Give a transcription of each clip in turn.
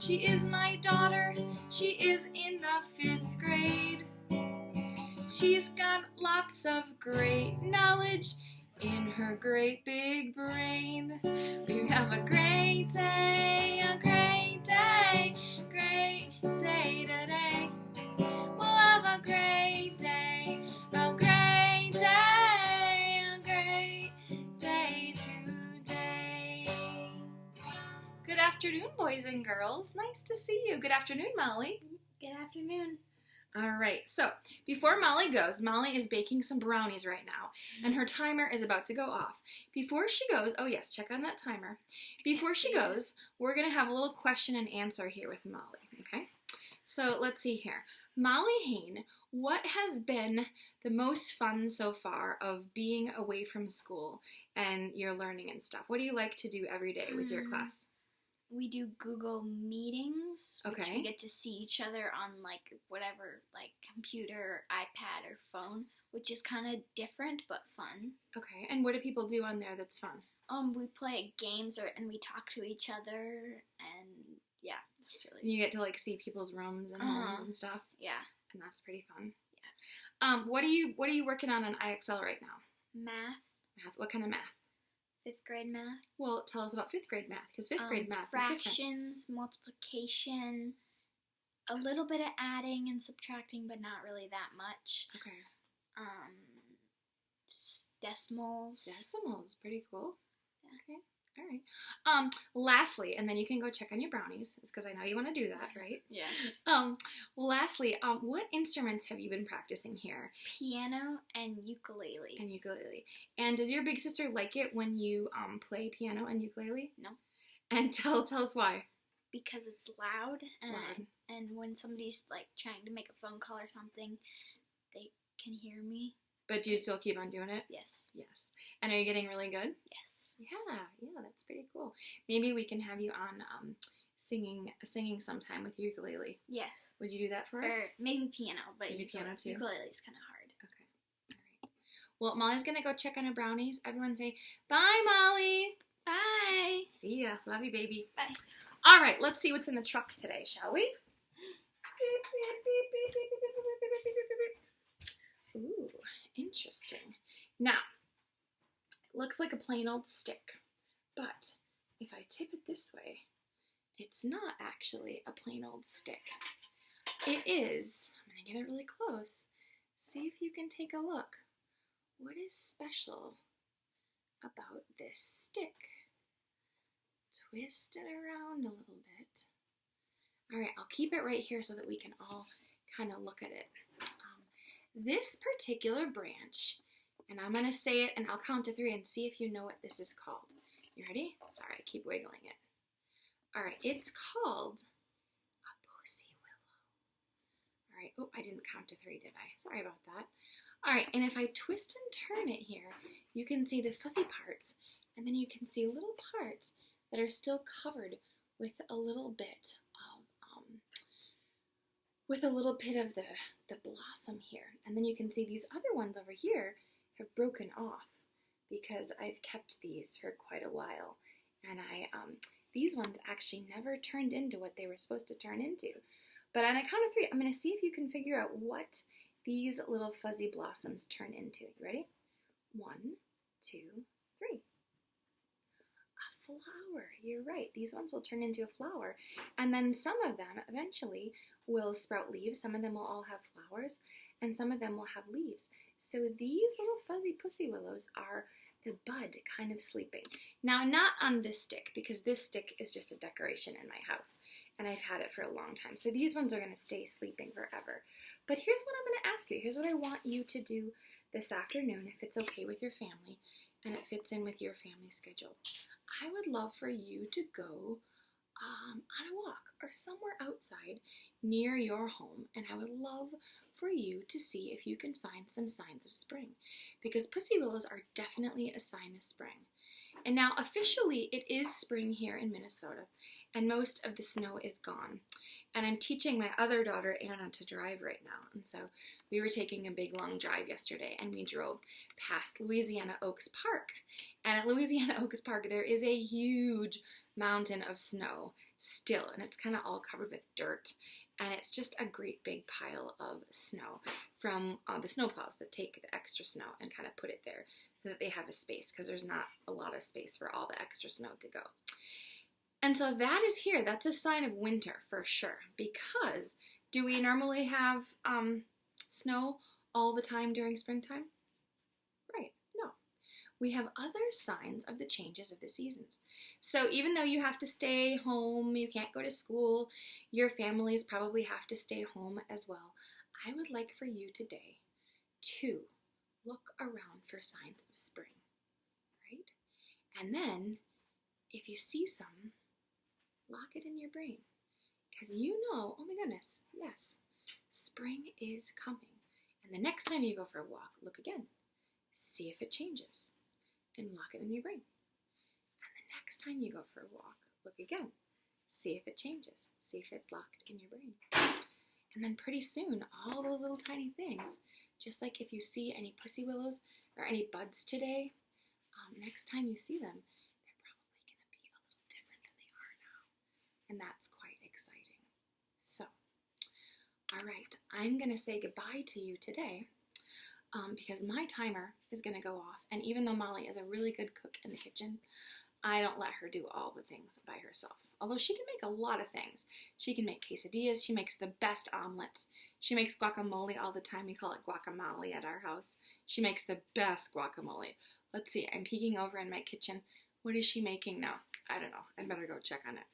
She is my daughter, she is in the 5th grade. She's got lots of great knowledge in her great big brain. We have a great day today. We'll have a great day today. Good afternoon, boys and girls. Nice to see you. Good afternoon, Molly. Good afternoon. All right, so before Molly goes, Molly is baking some brownies right now, and her timer is about to go off. Before she goes, oh yes, check on that timer. Before she goes, we're going to have a little question and answer here with Molly, okay? So let's see here. Molly Haen, what has been the most fun so far of being away from school and your learning and stuff? What do you like to do every day with your class? We do Google Meetings, which Okay. we get to see each other on, like, whatever, like, computer, iPad, or phone, which is kind of different but fun. Okay, and what do people do on there that's fun? We play games and we talk to each other, and yeah, that's really You get to, like, see people's rooms and homes and stuff, yeah. and that's pretty fun. Yeah. What are you working on IXL right now? Math, What kind of math? 5th grade math. Well, tell us about 5th grade math, because 5th grade math is different. Fractions, multiplication, a little bit of adding and subtracting, but not really that much. Okay. Decimals. Decimals, pretty cool. Yeah. Okay, all right. Lastly, and then you can go check on your brownies, because I know you want to do that, right? Yes. Lastly, what instruments have you been practicing here? Piano and ukulele. And does your big sister like it when you play piano and ukulele? No. And tell us why. Because it's loud, Loud. and when somebody's, like, trying to make a phone call or something, they can hear me. But do you still keep on doing it? Yes. Yes. And are you getting really good? Yes. Yeah, that's pretty cool. Maybe we can have you on singing sometime with your ukulele. Yes. Would you do that for us? Or maybe piano, but Maybe piano too? Ukulele is kind of hard. Okay. All right. Well, Molly's going to go check on her brownies. Everyone say, bye, Molly. Bye. See ya. Love you, baby. Bye. All right, let's see what's in the truck today, shall we? Ooh, interesting. Now, it looks like a plain old stick, but if I tip it this way, it's not actually a plain old stick. It is, I'm going to get it really close, see if you can take a look. What is special about this stick? Twist it around a little bit. All right, I'll keep it right here so that we can all kind of look at it. This particular branch, and I'm going to say it and I'll count to 3 and see if you know what this is called. You ready? Sorry, I keep wiggling it. All right, it's called a pussy willow. All right, oh, I didn't count to 3, did I? Sorry about that. All right, and if I twist and turn it here, you can see the fuzzy parts, and then you can see little parts that are still covered with a little bit of the blossom here. And then you can see these other ones over here have broken off because I've kept these for quite a while. And these ones actually never turned into what they were supposed to turn into. But on a count of 3, I'm going to see if you can figure out what these little fuzzy blossoms turn into. You ready? 1, 2, 3. A flower. You're right. These ones will turn into a flower. And then some of them eventually will sprout leaves. Some of them will all have flowers, and some of them will have leaves. So these little fuzzy pussy willows are the bud kind of sleeping. Now, not on this stick, because this stick is just a decoration in my house, and I've had it for a long time. So these ones are going to stay sleeping forever. But here's what I'm going to ask you. Here's what I want you to do this afternoon, if it's okay with your family, and it fits in with your family schedule. I would love for you to go on a walk or somewhere outside near your home, and I would love for you to see if you can find some signs of spring, because pussy willows are definitely a sign of spring. And now officially it is spring here in Minnesota, and most of the snow is gone. And I'm teaching my other daughter Anna to drive right now, and so we were taking a big long drive yesterday, and we drove past Louisiana Oaks Park. And at Louisiana Oaks Park there is a huge mountain of snow still, and it's kind of all covered with dirt, and it's just a great big pile of snow from the snowplows that take the extra snow and kind of put it there so that they have a space, because there's not a lot of space for all the extra snow to go. And so that is here. That's a sign of winter for sure, because do we normally have snow all the time during springtime? Right, no. We have other signs of the changes of the seasons. So even though you have to stay home, you can't go to school, your families probably have to stay home as well, I would like for you today to look around for signs of spring, right? And then, if you see some, lock it in your brain. Because you know, oh my goodness, yes, spring is coming. And the next time you go for a walk, look again. See if it changes. And lock it in your brain. And the next time you go for a walk, look again. See if it changes. See if it's locked in your brain. And then pretty soon, all those little tiny things, just like if you see any pussy willows or any buds today, next time you see them, they're probably going to be a little different than they are now. And that's quite exciting. So, all right, I'm going to say goodbye to you today because my timer is going to go off. And even though Molly is a really good cook in the kitchen, I don't let her do all the things by herself. Although she can make a lot of things. She can make quesadillas. She makes the best omelets. She makes guacamole all the time. We call it guacamole at our house. She makes the best guacamole. Let's see, I'm peeking over in my kitchen. What is she making now? I don't know. I better go check on it.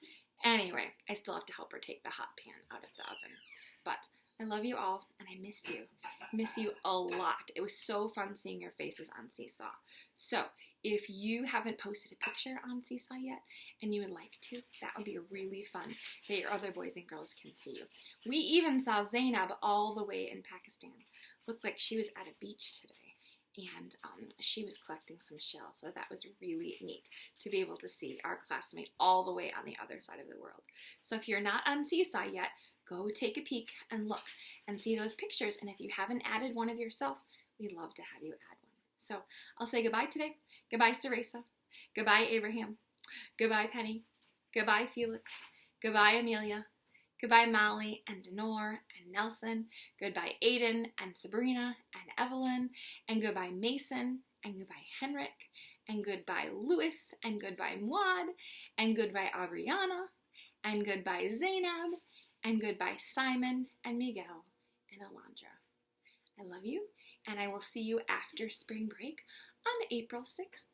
Anyway, I still have to help her take the hot pan out of the oven. But I love you all, and I miss you. I miss you a lot. It was so fun seeing your faces on Seesaw. So, if you haven't posted a picture on Seesaw yet, and you would like to, that would be really fun that your other boys and girls can see you. We even saw Zainab all the way in Pakistan. Looked like she was at a beach today, and she was collecting some shells, so that was really neat to be able to see our classmate all the way on the other side of the world. So if you're not on Seesaw yet, go take a peek and look and see those pictures, and if you haven't added one of yourself, we'd love to have you add one. So I'll say goodbye today. Goodbye, Ceresa. Goodbye, Abraham. Goodbye, Penny. Goodbye, Felix. Goodbye, Amelia. Goodbye, Molly and Denore and Nelson. Goodbye, Aiden and Sabrina and Evelyn. And goodbye, Mason. And goodbye, Henrik. And goodbye, Louis. And goodbye, Muad. And goodbye, Adriana. And goodbye, Zainab. And goodbye, Simon and Miguel and Alondra. I love you, and I will see you after spring break on April 6th.